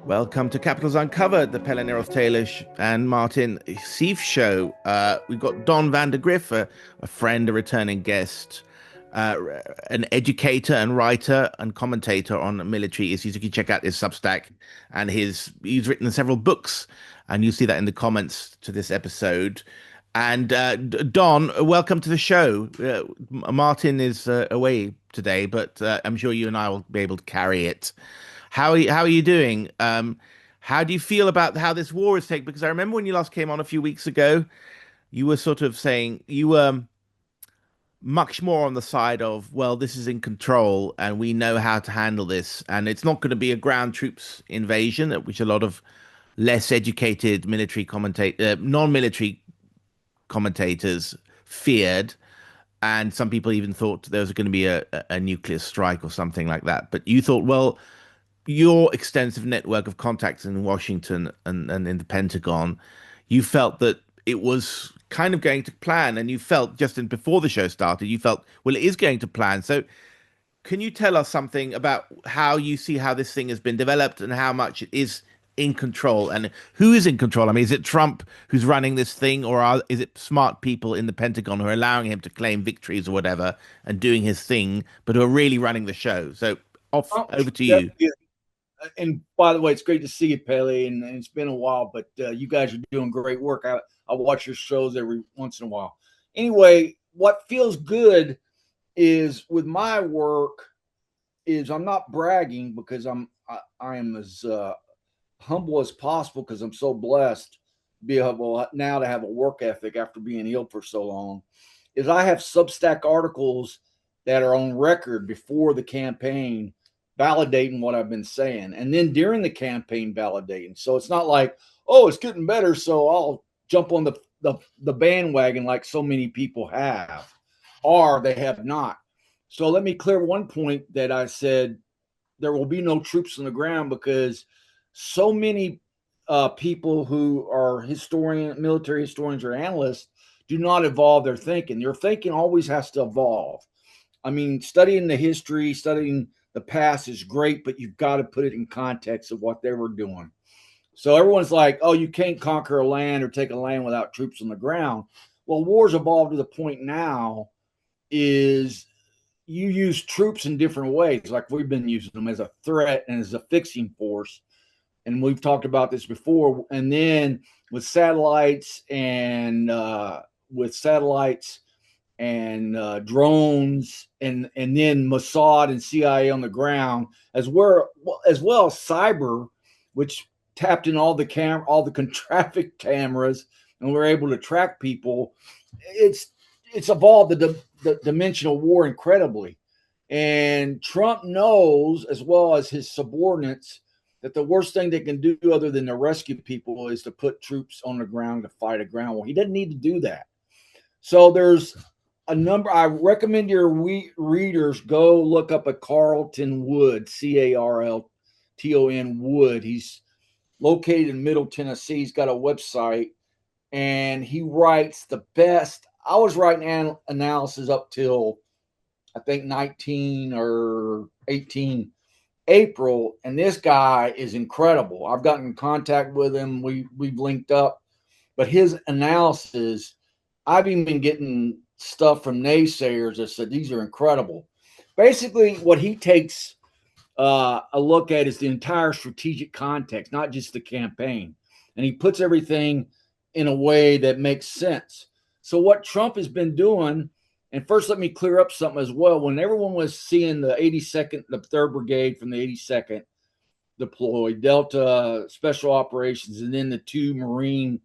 Welcome to Capitals Uncovered, the Pelle Neroth Taylor and Martin Sieff show. We've got Don Vandergriff, a friend, a returning guest, an educator and writer and commentator on military issues. You can check out his Substack, and he's written several books, and you see that in the comments to this episode. And Don, welcome to the show. Martin is away today, but I'm sure you and I will be able to carry it. How are you doing? How do you feel about how this war is taking? Because I remember when you last came on a few weeks ago, you were sort of saying you were much more on the side of, well, this is in control and we know how to handle this, and it's not going to be a ground troops invasion, which a lot of less educated non-military commentators feared, and some people even thought there was going to be a nuclear strike or something like that. But you thought, well, your extensive network of contacts in Washington and in the Pentagon, you felt that it was kind of going to plan, and you felt before the show started, you felt, well, it is going to plan. So can you tell us something about how you see how this thing has been developed and how much it is in control, and who is in control? I mean, is it Trump who's running this thing, or is it smart people in the Pentagon who are allowing him to claim victories or whatever and doing his thing, but who are really running the show? So over to you. And by the way, it's great to see you, Pele, and it's been a while, but you guys are doing great work. I watch your shows every once in a while. Anyway, what feels good is with my work is I'm not bragging, because I am as humble as possible, because I'm so blessed to be able now to have a work ethic after being ill for so long. Is I have Substack articles that are on record before the campaign, validating what I've been saying, and then during the campaign validating. So it's not like, oh, it's getting better, so I'll jump on the bandwagon like so many people have, or they have not. So let me clear one point that I said: there will be no troops on the ground, because so many people who are military historians or analysts do not evolve their thinking. Their thinking always has to evolve. I mean, studying the history, studying the past is great, but you've got to put it in context of what they were doing. So everyone's like, oh, you can't conquer a land or take a land without troops on the ground. Well, wars evolved to the point now is you use troops in different ways, like we've been using them as a threat and as a fixing force. And we've talked about this before. And then with satellites and drones, and then Mossad and CIA on the ground, as well as cyber, which tapped in all the traffic cameras, and we're able to track people. It's evolved the dimensional war incredibly, and Trump knows, as well as his subordinates, that the worst thing they can do other than to rescue people is to put troops on the ground to fight a ground war. He doesn't need to do that. So there's a number. I recommend your readers go look up a Carlton Wood, Carlton Wood. He's located in Middle Tennessee. He's got a website, and he writes the best. I was writing analysis up till I think 19 or 18 April, and this guy is incredible. I've gotten in contact with him. We've linked up, but his analysis, I've even been getting stuff from naysayers that said these are incredible. Basically, what he takes a look at is the entire strategic context, not just the campaign, and he puts everything in a way that makes sense. So what Trump has been doing, and first let me clear up something as well. When everyone was seeing the 82nd, the 3rd Brigade from the 82nd deployed, Delta Special Operations, and then the 2 Marine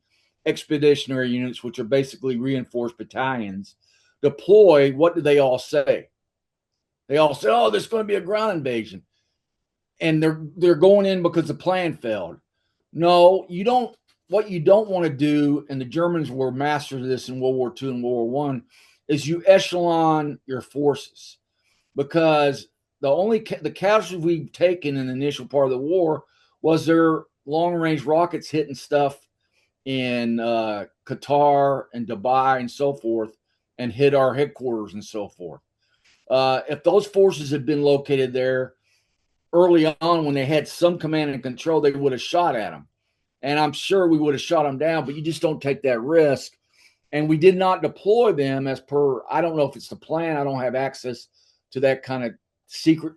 Expeditionary Units, which are basically reinforced battalions, deploy, what do they all say? They all say, oh, there's going to be a ground invasion. And they're going in because the plan failed. No, you don't. What you don't want to do, and the Germans were masters of this in World War II and World War I, is you echelon your forces, because the casualties we've taken in the initial part of the war was their long-range rockets hitting stuff in Qatar and Dubai and so forth, and hit our headquarters and so forth. If those forces had been located there early on when they had some command and control, they would have shot at them. And I'm sure we would have shot them down, but you just don't take that risk. And we did not deploy them as per, I don't know if it's the plan. I don't have access to that kind of secret,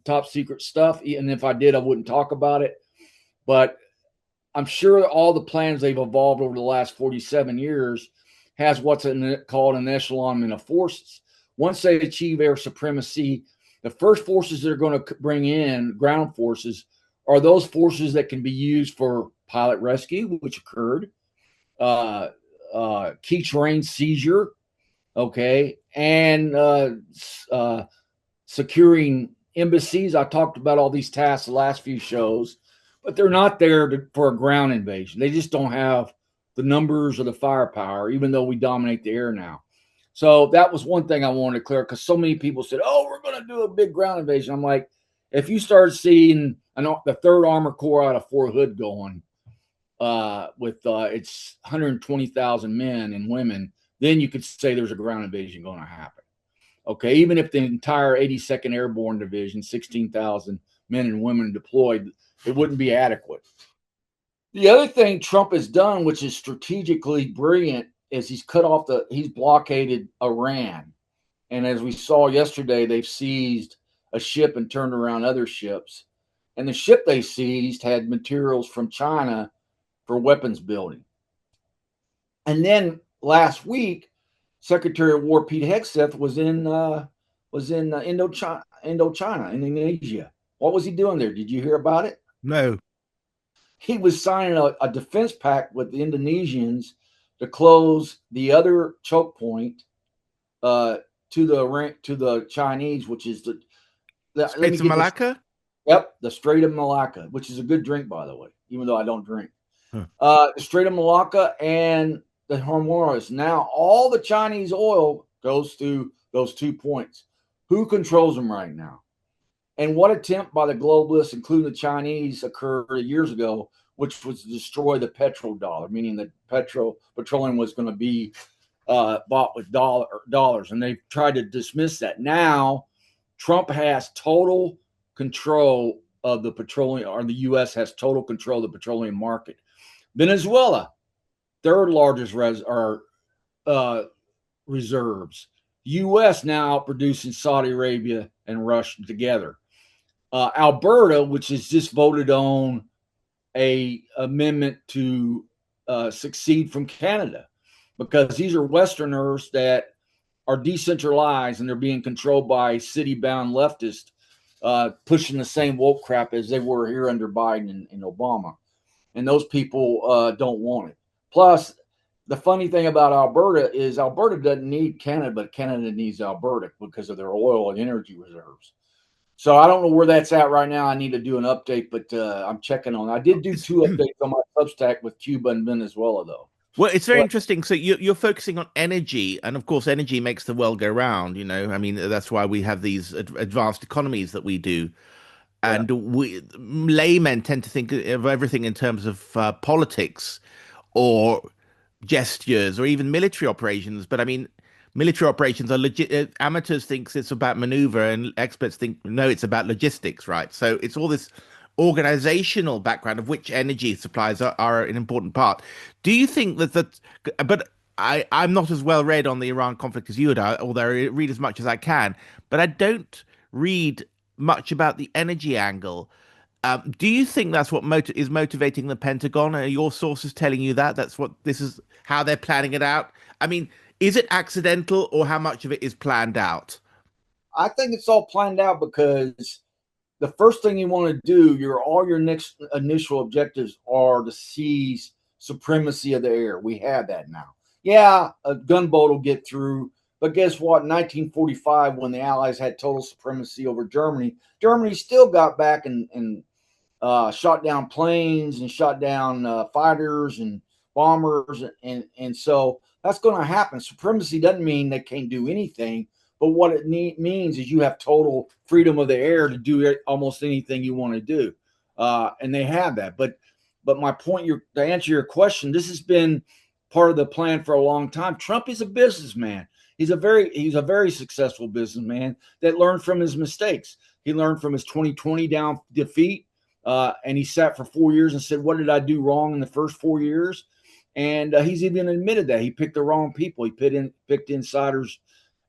top secret stuff. And if I did, I wouldn't talk about it. But I'm sure all the plans they've evolved over the last 47 years has what's called an echelonment of forces. Once they achieve air supremacy, the first forces that are going to bring in, ground forces, are those forces that can be used for pilot rescue, which occurred, key terrain seizure, okay, and securing embassies. I talked about all these tasks the last few shows, but they're not there for a ground invasion. They just don't have the numbers or the firepower, even though we dominate the air now. So that was one thing I wanted to clear, because so many people said, oh, we're going to do a big ground invasion. I'm like, if you start seeing the 3rd Armor Corps out of Fort Hood going with its 120,000 men and women, then you could say there's a ground invasion going to happen. Okay, even if the entire 82nd Airborne Division, 16,000 men and women deployed, it wouldn't be adequate. The other thing Trump has done, which is strategically brilliant, is he's blockaded Iran. And as we saw yesterday, they've seized a ship and turned around other ships. And the ship they seized had materials from China for weapons building. And then last week, Secretary of War Pete Hegseth was in Indochina, Indonesia. What was he doing there? Did you hear about it? No. He was signing a defense pact with the Indonesians to close the other choke point to the Chinese, which is the Strait of Malacca? Yep, the Strait of Malacca, which is a good drink, by the way, even though I don't drink. Huh. The Strait of Malacca and the haemorrhaging. Now, all the Chinese oil goes through those 2 points. Who controls them right now? And what attempt by the globalists, including the Chinese, occurred years ago, which was to destroy the petrodollar, meaning that petroleum was going to be bought with dollars, and they've tried to dismiss that. Now, Trump has total control of the petroleum, or the U.S. has total control of the petroleum market. Venezuela, 3rd largest reserves. U.S. now outproducing Saudi Arabia and Russia together. Alberta, which has just voted on a amendment to succeed from Canada, because these are Westerners that are decentralized and they're being controlled by city-bound leftists pushing the same woke crap as they were here under Biden and Obama. And those people don't want it. Plus, the funny thing about Alberta is Alberta doesn't need Canada, but Canada needs Alberta because of their oil and energy reserves. So I don't know where that's at right now. I need to do an update, but I'm checking on it. I did do 2 updates on my Substack with Cuba and Venezuela, though. Well, it's very interesting. So you're focusing on energy, and of course, energy makes the world go round. I mean, that's why we have these advanced economies that we do. And we laymen tend to think of everything in terms of politics or gestures or even military operations. But I mean, military operations are legit. Amateurs think it's about maneuver, and experts think no, it's about logistics, right? So it's all this organizational background of which energy supplies are an important part. Do you think that? But I'm not as well read on the Iran conflict as you are, although I read as much as I can. But I don't read much about the energy angle. Do you think that's what is motivating the Pentagon? Are your sources telling you that this is how they're planning it out? I mean, is it accidental, or how much of it is planned out? I think it's all planned out, because the first thing you want to do, all your next initial objectives are to seize supremacy of the air. We have that now. Yeah, a gunboat will get through, but guess what? In 1945, when the Allies had total supremacy over Germany, Germany still got back and shot down planes and shot down fighters and bombers, and so That's going to happen. Supremacy doesn't mean they can't do anything, but what it means is you have total freedom of the air to do almost anything you want to do, and they have that. But my point, to answer your question, this has been part of the plan for a long time. Trump is a businessman. He's a very successful businessman that learned from his mistakes. He learned from his 2020 down defeat, and he sat for 4 years and said, "What did I do wrong in the first 4 years?" And he's even admitted that he picked the wrong people. He picked insiders,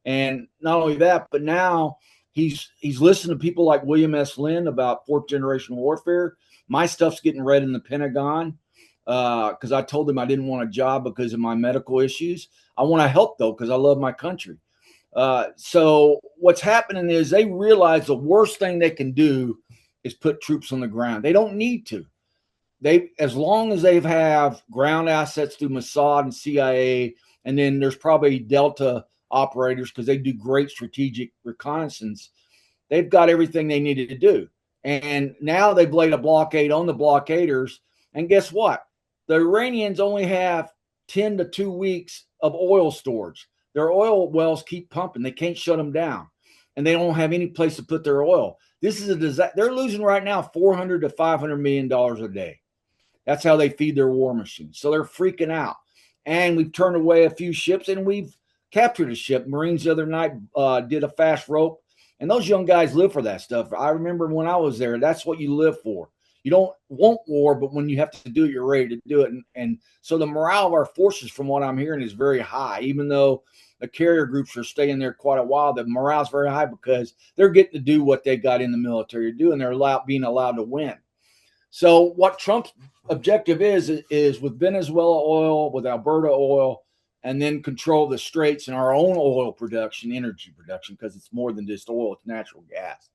and not only that, but now he's listened to people like William S. Lynn about fourth generation warfare. My stuff's getting read in the Pentagon because I told them I didn't want a job because of my medical issues. I want to help though because I love my country. So what's happening is they realize the worst thing they can do is put troops on the ground. They don't need to. As long as they have ground assets through Mossad and CIA, and then there's probably Delta operators because they do great strategic reconnaissance. They've got everything they needed to do. And now they've laid a blockade on the blockaders. And guess what? The Iranians only have 10 to 2 weeks of oil storage. Their oil wells keep pumping. They can't shut them down. And they don't have any place to put their oil. This is a disaster. They're losing right now $400 to $500 million a day. That's how they feed their war machine. So they're freaking out. And we've turned away a few ships, and we've captured a ship. Marines the other night did a fast rope. And those young guys live for that stuff. I remember when I was there, that's what you live for. You don't want war, but when you have to do it, you're ready to do it. And so the morale of our forces, from what I'm hearing, is very high. Even though the carrier groups are staying there quite a while, the morale is very high because they're getting to do what they got in the military to do, and they're being allowed to win. So what Trump's objective is with Venezuela oil, with Alberta oil, and then control the straits and our own oil production, energy production, because it's more than just oil, it's natural gas.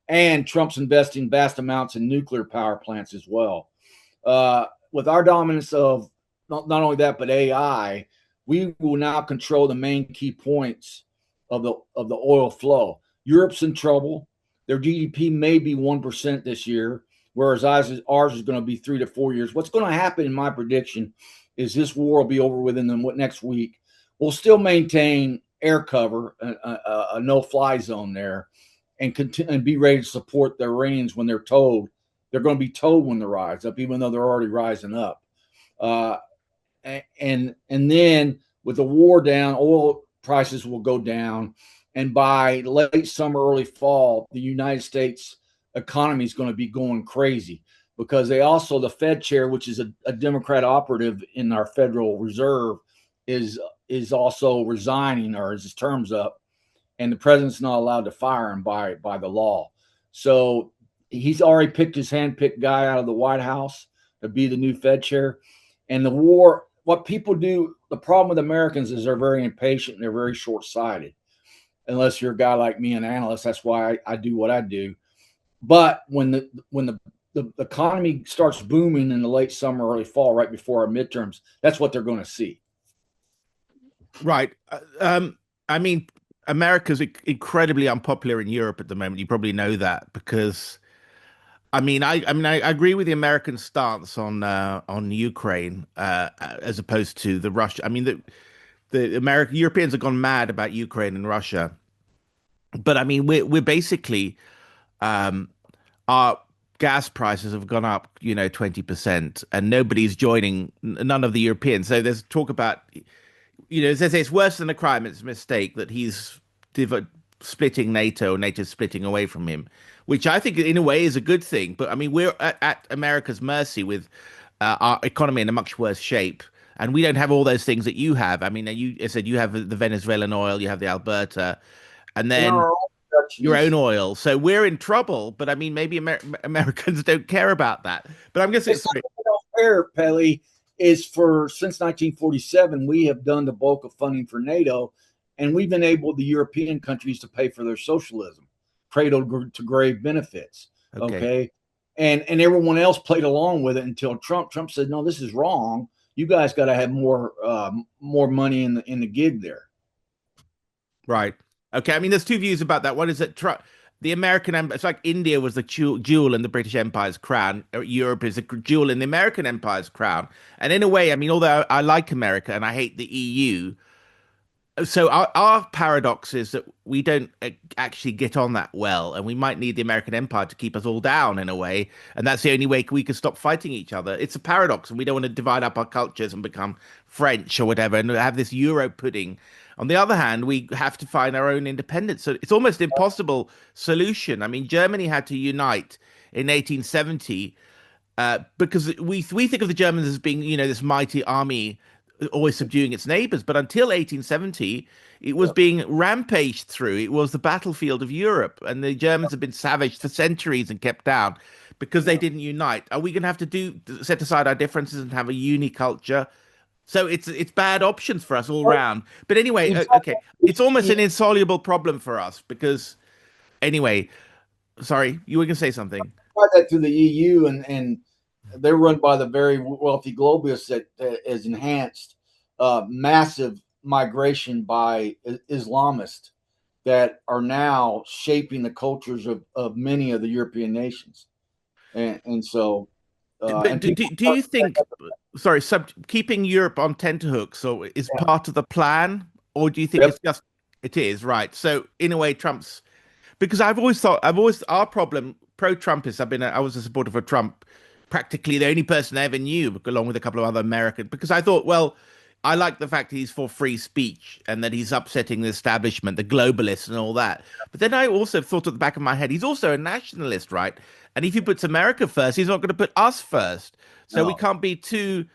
And Trump's investing vast amounts in nuclear power plants as well. With our dominance of not only that, but AI, we will now control the main key points of the oil flow. Europe's in trouble. Their GDP may be 1% this year, whereas ours is going to be 3 to 4 years. What's going to happen, in my prediction, is this war will be over within the next week. We'll still maintain air cover, a no-fly zone there, and be ready to support the Iranians when they're told. They're going to be told when to rise up, even though they're already rising up. And then with the war down, oil prices will go down. And by late summer, early fall, the United States economy is going to be going crazy because the Fed chair, which is a Democrat operative in our Federal Reserve, is also resigning, or his term's up, and the president's not allowed to fire him by the law. So he's already picked his handpicked guy out of the White House to be the new Fed chair. And the war, what people do, the problem with Americans is they're very impatient and they're very short-sighted. Unless you're a guy like me, an analyst, that's why I do what I do. But when the economy starts booming in the late summer, early fall, right before our midterms, that's what they're going to see. Right. I mean, America's incredibly unpopular in Europe at the moment. You probably know that because, I mean, I agree with the American stance on Ukraine as opposed to the Russia. I mean, the Europeans have gone mad about Ukraine and Russia, but I mean, we're basically our gas prices have gone up, 20%, and nobody's joining. None of the Europeans. So there's talk about. They say it's worse than a crime. It's a mistake that he's splitting NATO, or NATO's splitting away from him, which I think in a way is a good thing. But I mean, we're at America's mercy with our economy in a much worse shape. And we don't have all those things that you have. I mean, I said you have the Venezuelan oil, you have the Alberta, and then your own oil. So we're in trouble. But I mean, maybe Americans don't care about that. But I'm guessing it's not fair, Pelle. Since 1947, we have done the bulk of funding for NATO, and we've enabled the European countries to pay for their socialism, cradle to grave benefits. Okay. And everyone else played along with it until Trump said, no, this is wrong. You guys got to have more money in the gig there. Right. Okay. I mean, there's two views about that. One is that the American it's like India was the jewel in the British Empire's crown. Europe is a jewel in the American Empire's crown. And in a way, I mean, although I like America and I hate the EU, so our paradox is that we don't actually get on that well, and we might need the American Empire to keep us all down in a way, and that's the only way we can stop fighting each other. It's a paradox, and we don't want to divide up our cultures and become French or whatever, and have this Euro pudding. On the other hand, we have to find our own independence. So it's almost impossible solution. I mean, Germany had to unite in 1870 because we think of the Germans as being, this mighty army always subduing its neighbors. But until 1870, it was being rampaged through. It was the battlefield of Europe, and the Germans have been savaged for centuries and kept down because they didn't unite. Are we going to have to set aside our differences and have a uniculture? So it's bad options for us all round. But anyway, okay, it's almost an insoluble problem for us because anyway, sorry, you were going to say something. That to the EU, and they're run by the very wealthy globalists that has enhanced massive migration by Islamists that are now shaping the cultures of many of the European nations. And so, but do you think, sorry, keeping Europe on tenterhooks is part of the plan, or do you think it's just, it is, right? So in a way, Trump's, because I've always thought, our problem, pro-Trumpists, I was a supporter for Trump, practically the only person I ever knew, along with a couple of other Americans, because I thought, well, I like the fact that he's for free speech and that he's upsetting the establishment, the globalists and all that. But then I also thought at the back of my head, he's also a nationalist, right? And if he puts America first, he's not going to put us first. So we can't be too,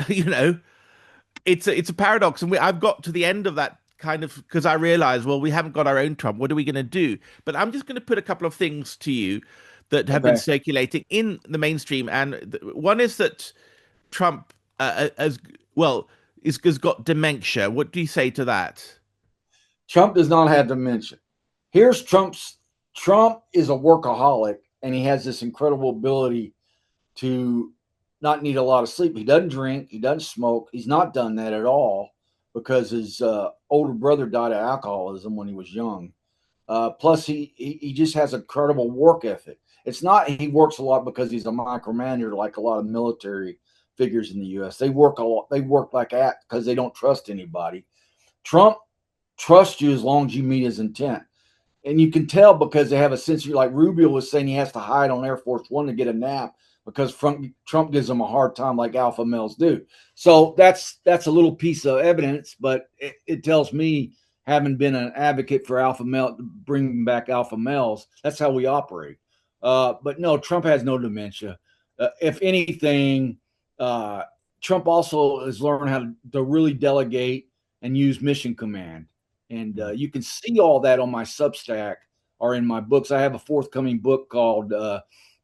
it's a paradox. And I've got to the end of that kind of, because I realized, well, we haven't got our own Trump. What are we going to do? But I'm just going to put a couple of things to you that have been circulating in the mainstream. And one is that Trump, has got dementia. What do you say to that? Trump does not have dementia. Here's Trump is a workaholic, and he has this incredible ability to not need a lot of sleep. He doesn't drink. He doesn't smoke. He's not done that at all because his older brother died of alcoholism when he was young. Plus, he just has a credible work ethic. It's not he works a lot because he's a micromanager like a lot of military figures in the U.S. They work a lot. They work like that because they don't trust anybody. Trump trusts you as long as you meet his intent. And you can tell because they have a sense of, like Rubio was saying, he has to hide on Air Force One to get a nap because Trump gives him a hard time like alpha males do. So that's a little piece of evidence, but it tells me, having been an advocate for alpha male, bringing back alpha males, that's how we operate. But no, Trump has no dementia. If anything, Trump also has learned how to really delegate and use mission command. And you can see all that on my Substack or in my books. I have a forthcoming book called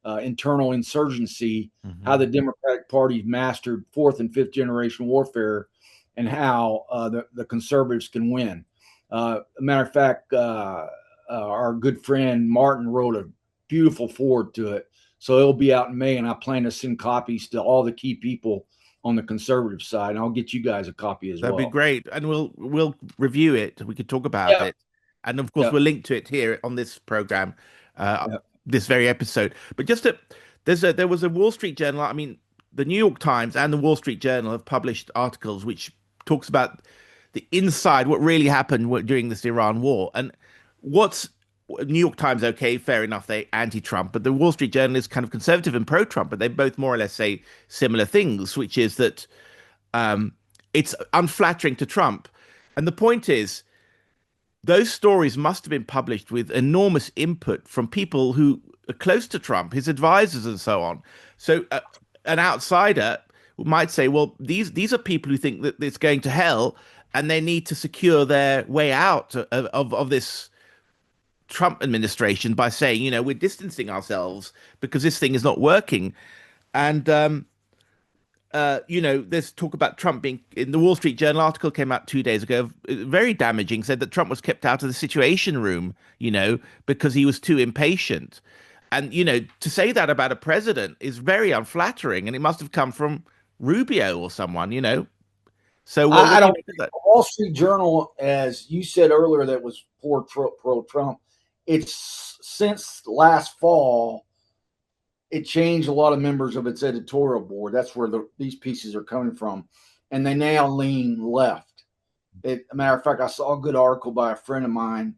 Internal Insurgency, How the Democratic Party Mastered Fourth and Fifth Generation Warfare and How the Conservatives Can Win. Matter of fact, our good friend Martin wrote a beautiful foreword to it. So it'll be out in May, and I plan to send copies to all the key people on the conservative side, and I'll get you guys a copy as well. That'd be great, and we'll review it. We could talk about it, and of course we'll link to it here on this program, this very episode. But just there was a Wall Street Journal. I mean, the New York Times and the Wall Street Journal have published articles which talks about the inside, what really happened during this Iran war, and what's New York Times, okay, fair enough, they anti-Trump, but the Wall Street Journal is kind of conservative and pro-Trump, but they both more or less say similar things, which is that it's unflattering to Trump. And the point is, those stories must have been published with enormous input from people who are close to Trump, his advisors and so on. So an outsider might say, well, these are people who think that it's going to hell and they need to secure their way out of this Trump administration by saying, we're distancing ourselves because this thing is not working. And, there's talk about Trump being in the Wall Street Journal article came out 2 days ago, very damaging, said that Trump was kept out of the Situation Room, because he was too impatient. And, to say that about a president is very unflattering. And it must have come from Rubio or someone, So I don't think the Wall Street Journal, as you said earlier, that was pro-Trump. it's since last fall, it changed a lot of members of its editorial board. That's where these pieces are coming from, and they now lean left. A matter of fact, I saw a good article by a friend of mine,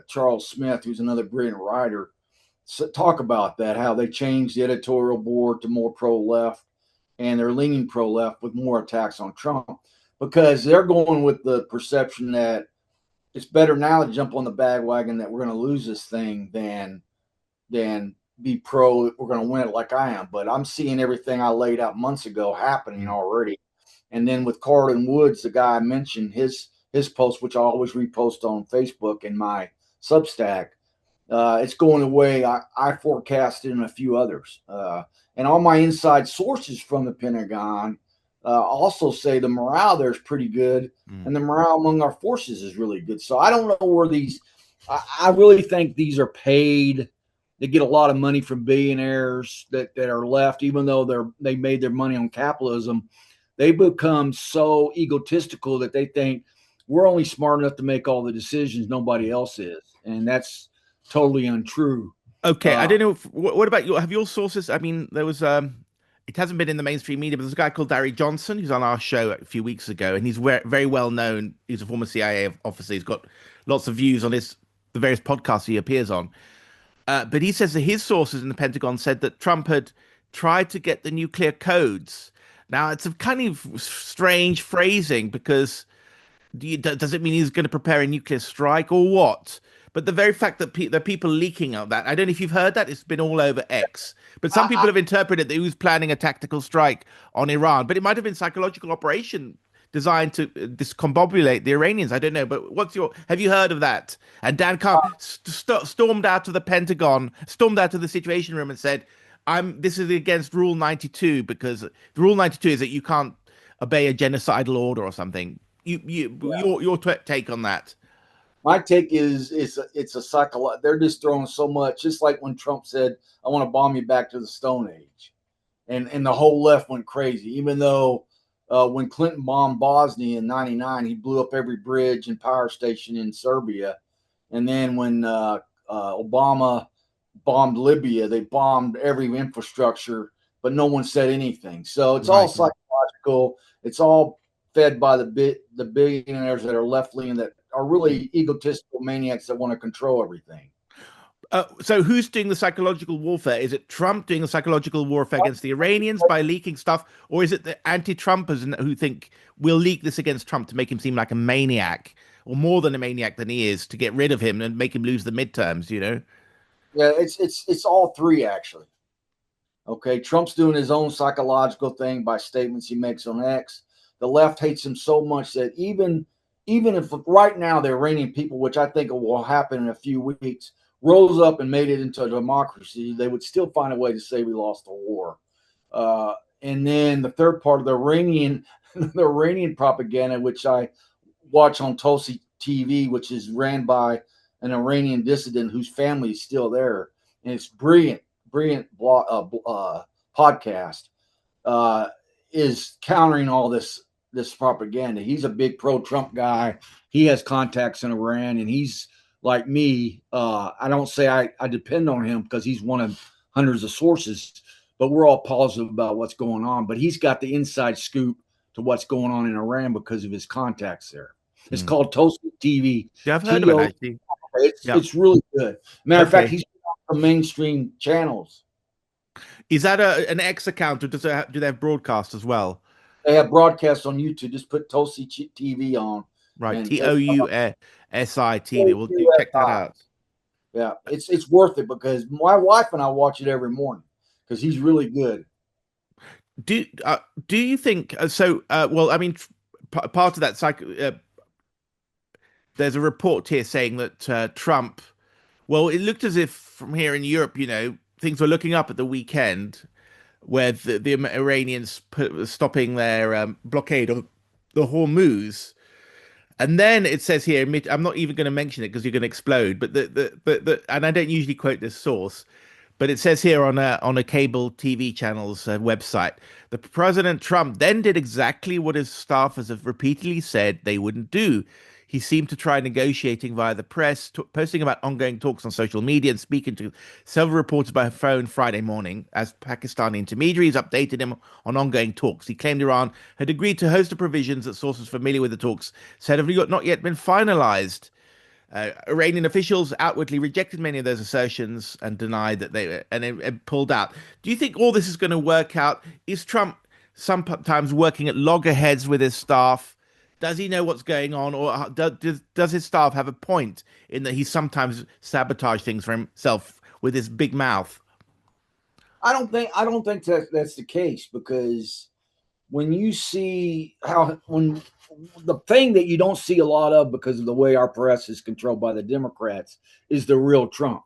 Charles Smith, who's another brilliant writer, talk about that, how they changed the editorial board to more pro-left, and they're leaning pro-left with more attacks on Trump because they're going with the perception that it's better now to jump on the bandwagon that we're going to lose this thing than be pro, we're going to win it like I am. But I'm seeing everything I laid out months ago happening already. And then with Carlin Woods, the guy I mentioned, his post, which I always repost on Facebook and my Substack, it's going away. I forecasted and a few others. And all my inside sources from the Pentagon also say the morale there is pretty good, and the morale among our forces is really good. So I don't know where these. I really think these are paid. They get a lot of money from billionaires that are left, even though they made their money on capitalism. They become so egotistical that they think we're only smart enough to make all the decisions. Nobody else is, and that's totally untrue. Okay, I don't know. What about have your sources? I mean, there was it hasn't been in the mainstream media, but there's a guy called Barry Johnson who's on our show a few weeks ago, and he's very well known. He's a former CIA officer. He's got lots of views on the various podcasts he appears on. But he says that his sources in the Pentagon said that Trump had tried to get the nuclear codes. Now, it's a kind of strange phrasing because does it mean he's going to prepare a nuclear strike or what? But the very fact that there are people leaking of that, I don't know if you've heard that, it's been all over X. But some people have interpreted that he was planning a tactical strike on Iran, but it might have been psychological operation designed to discombobulate the Iranians. I don't know, but have you heard of that? And Dan Carr stormed out of the Pentagon, stormed out of the Situation Room and said, this is against Rule 92 because the Rule 92 is that you can't obey a genocidal order or something. Your take on that? My take is it's a psychological. They're just throwing so much, just like when Trump said, "I want to bomb you back to the Stone Age," and the whole left went crazy. Even though when Clinton bombed Bosnia in '99, he blew up every bridge and power station in Serbia, and then when Obama bombed Libya, they bombed every infrastructure, but no one said anything. So it's all psychological. It's all fed by the billionaires that are left leaning that are really egotistical maniacs that want to control everything. So who's doing the psychological warfare? Is it Trump doing the psychological warfare against the Iranians by leaking stuff? Or is it the anti-Trumpers who think we'll leak this against Trump to make him seem like a maniac or more than a maniac than he is to get rid of him and make him lose the midterms, you know? Yeah, it's all three, actually. Okay, Trump's doing his own psychological thing by statements he makes on X. The left hates him so much that even if right now the Iranian people, which I think will happen in a few weeks, rose up and made it into a democracy, they would still find a way to say we lost the war. And then the third part of the Iranian propaganda, which I watch on Tulsi TV, which is ran by an Iranian dissident whose family is still there, and it's brilliant podcast, is countering all this propaganda. He's a big pro-Trump guy. He has contacts in Iran, and he's like me. I don't say I depend on him because he's one of hundreds of sources, but we're all positive about what's going on. But he's got the inside scoop to what's going on in Iran because of his contacts there. It's called Tulsi TV. Yeah, I've heard of it, actually. It's really good. Matter of fact, he's on the mainstream channels. Is that an X account, or do they have broadcast as well? They have broadcasts on YouTube. Just put Tulsi TV on. Right, TOUSI TV. We'll check that out. Yeah, it's worth it because my wife and I watch it every morning because he's really good. Do you think so? Well, I mean, part of that there's a report here saying that Trump. Well, it looked as if from here in Europe, things were looking up at the weekend, where the Iranians stopping their blockade of the Hormuz. And then it says here, I'm not even going to mention it because you're going to explode, but and I don't usually quote this source, but it says here on a cable TV channel's website, the President Trump then did exactly what his staffers have repeatedly said they wouldn't do. He seemed to try negotiating via the press, posting about ongoing talks on social media and speaking to several reporters by phone Friday morning as Pakistani intermediaries updated him on ongoing talks. He claimed Iran had agreed to host the provisions that sources familiar with the talks said have not yet been finalized. Iranian officials outwardly rejected many of those assertions and denied that and pulled out. Do you think all this is going to work out? Is Trump sometimes working at loggerheads with his staff? Does he know what's going on, or does his staff have a point in that he sometimes sabotage things for himself with his big mouth? I don't think that's the case, because when you see when the thing that you don't see a lot of, because of the way our press is controlled by the Democrats, is the real Trump.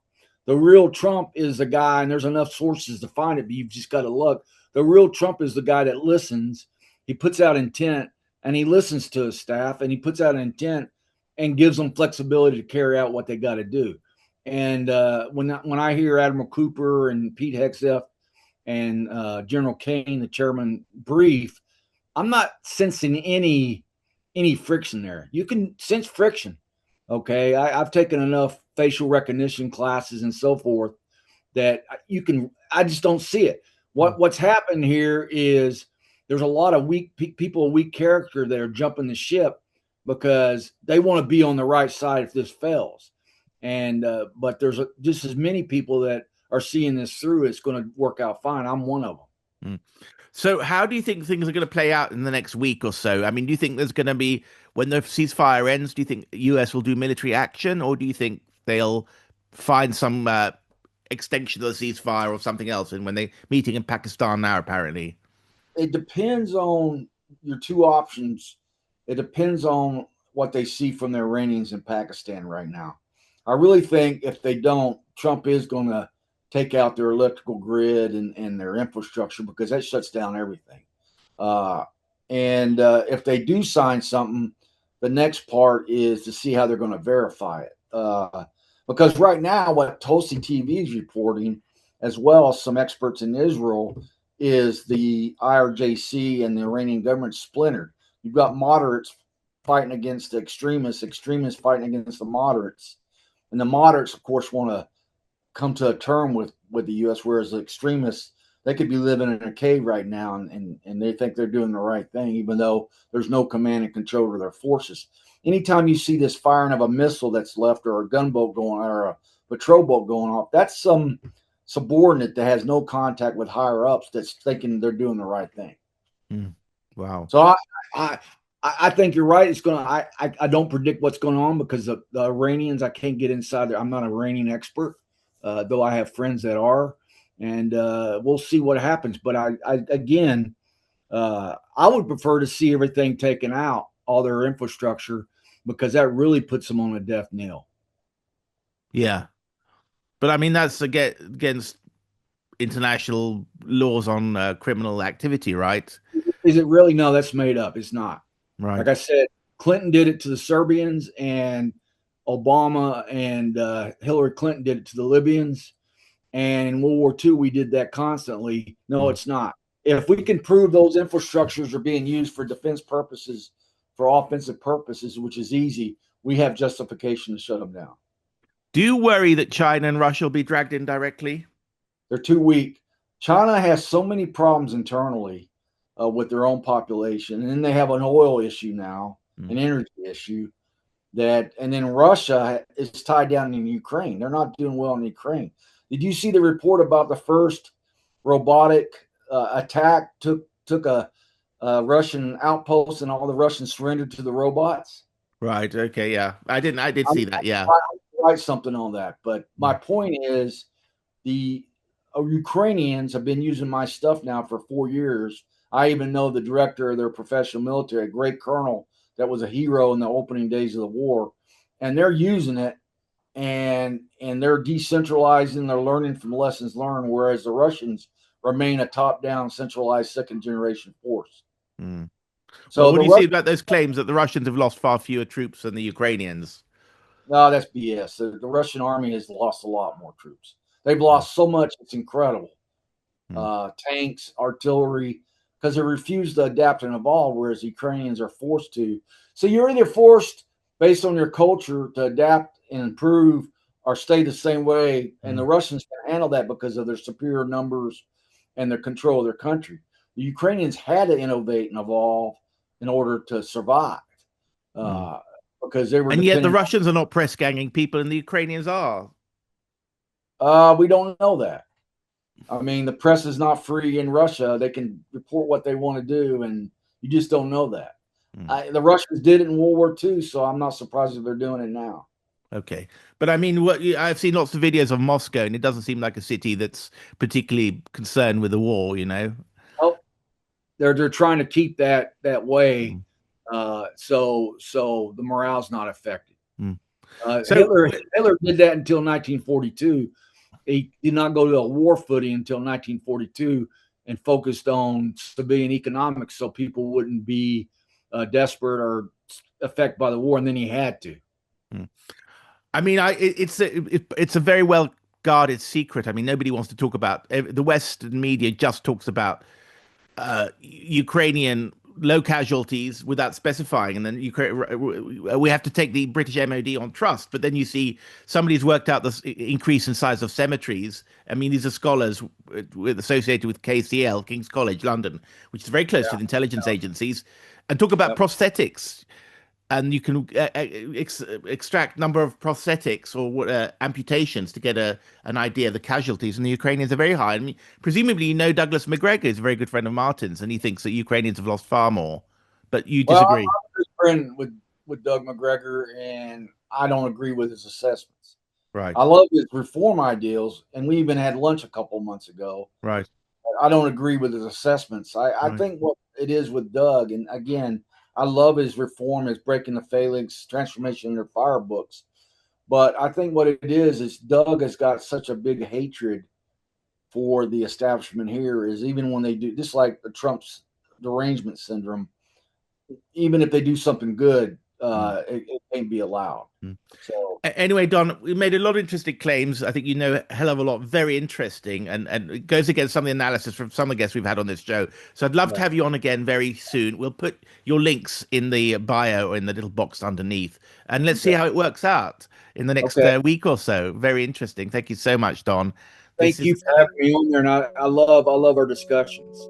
The real Trump is the guy, and there's enough sources to find it, but you've just got to look. The real Trump is the guy that listens. He puts out intent, and he listens to his staff, and he puts out intent and gives them flexibility to carry out what they got to do. And when I hear Admiral Cooper and Pete Hegseth and General Kane, the chairman, brief, I'm not sensing any friction there. You can sense friction. Okay. I've taken enough facial recognition classes and so forth that I just don't see it. What's happened here is there's a lot of weak people, weak character that are jumping the ship because they want to be on the right side if this fails. And, but there's just as many people that are seeing this through. It's going to work out fine. I'm one of them. Mm. So how do you think things are going to play out in the next week or so? I mean, do you think there's going to be, when the ceasefire ends, do you think the US will do military action, or do you think they'll find some extension of the ceasefire or something else? And when they're meeting in Pakistan now, apparently. It depends on your two options. It depends on what they see from the Iranians in Pakistan right now. I really think if they don't, Trump is going to take out their electrical grid and their infrastructure, because that shuts down everything. And if they do sign something, the next part is to see how they're going to verify it. Because right now, what Tulsi TV is reporting, as well as some experts in Israel, is the IRGC and the Iranian government splintered. You've got moderates fighting against the extremists fighting against the moderates. And the moderates, of course, want to come to a term with the U.S., whereas the extremists, they could be living in a cave right now, and they think they're doing the right thing, even though there's no command and control over their forces. Anytime you see this firing of a missile that's left, or a gunboat going, or a patrol boat going off, that's some subordinate that has no contact with higher ups that's thinking they're doing the right thing. Wow. So I think you're right. It's gonna. I don't predict what's going on, because the Iranians, I can't get inside there. I'm not an Iranian expert, though I have friends that are, and we'll see what happens. But I would prefer to see everything taken out, all their infrastructure, because that really puts them on a death knell. Yeah, but I mean that's against international laws on criminal activity, right? Is it really? No, that's made up. It's not. Right. Like I said, Clinton did it to the Serbians, and Obama and Hillary Clinton did it to the Libyans. And in World War II, we did that constantly. No, it's not. If we can prove those infrastructures are being used for defense purposes, for offensive purposes, which is easy, we have justification to shut them down. Do you worry that China and Russia will be dragged in directly? They're too weak. China has so many problems internally with their own population, and then they have an oil issue now, an energy issue, and then Russia is tied down in Ukraine. They're not doing well in Ukraine. Did you see the report about the first robotic attack took a Russian outpost, and all the Russians surrendered to the robots? Right. Okay. Yeah. I did see that. Yeah. I'll write something on that. But my point is, the Ukrainians have been using my stuff now for 4 years. I even know the director of their professional military, a great colonel that was a hero in the opening days of the war, and they're using it, and they're decentralizing. They're learning from lessons learned, whereas the Russians remain a top-down, centralized second-generation force. So, what do you see about those claims that the Russians have lost far fewer troops than the Ukrainians? No, that's BS. The Russian army has lost a lot more troops. They've lost so much; it's incredible. Tanks, artillery, because they refuse to adapt and evolve, whereas the Ukrainians are forced to. So you're either forced based on your culture to adapt and improve or stay the same way. And the Mm, Russians can handle that because of their superior numbers and their control of their country. The Ukrainians had to innovate and evolve in order to survive mm. uh, because they were And yet the dependent Russians are not press ganging people, and the Ukrainians are. we don't know that. I mean, the press is not free in Russia. They can report what they want to do, and you just don't know that. Mm. The Russians did it in World War II, so I'm not surprised if they're doing it now. Okay, but I mean, I've seen lots of videos of Moscow, and it doesn't seem like a city that's particularly concerned with the war. You know. Oh, they're trying to keep that way, Mm, so the morale's not affected. mm. Uh, So, Hitler Hitler did that until 1942. He did not go to a war footing until 1942 and focused on civilian economics so people wouldn't be desperate or affected by the war, and then he had to. mm. I mean, it's a very well guarded secret. I mean, nobody wants to talk about the Western media just talks about Ukrainian low casualties without specifying, and then we have to take the British MOD on trust. But then you see somebody's worked out this increase in size of cemeteries. I mean, these are scholars associated with KCL, King's College London, which is very close to the intelligence agencies, and talk about Yep. prosthetics. And you can extract number of prosthetics or amputations to get an idea of the casualties. And the Ukrainians are very high. I mean, presumably, you know, Douglas McGregor is a very good friend of Martin's, and he thinks that Ukrainians have lost far more. But you Well, I'm disagree, a good friend with Doug McGregor, and I don't agree with his assessments. right? I love his reform ideals, and we even had lunch a couple months ago. Right, I don't agree with his assessments. I right. think what it is with Doug, and again, I love his reform, his breaking the phalanx, transformation in their fire books. But I think what it is Doug has got such a big hatred for the establishment here. Is even when they do, just like the Trump's derangement syndrome, even if they do something good, Mm, it can't be allowed. mm. So Anyway, Don, we made a lot of interesting claims. I think you know a hell of a lot, very interesting, and it goes against some of the analysis from some of the guests we've had on this show. So I'd love to yeah. have you on again very soon. We'll put your links in the bio or in the little box underneath, and let's see Okay. how it works out in the next Okay. week or so. Very interesting. Thank you so much, Don. This Thank is you for having me on there, and I love our discussions.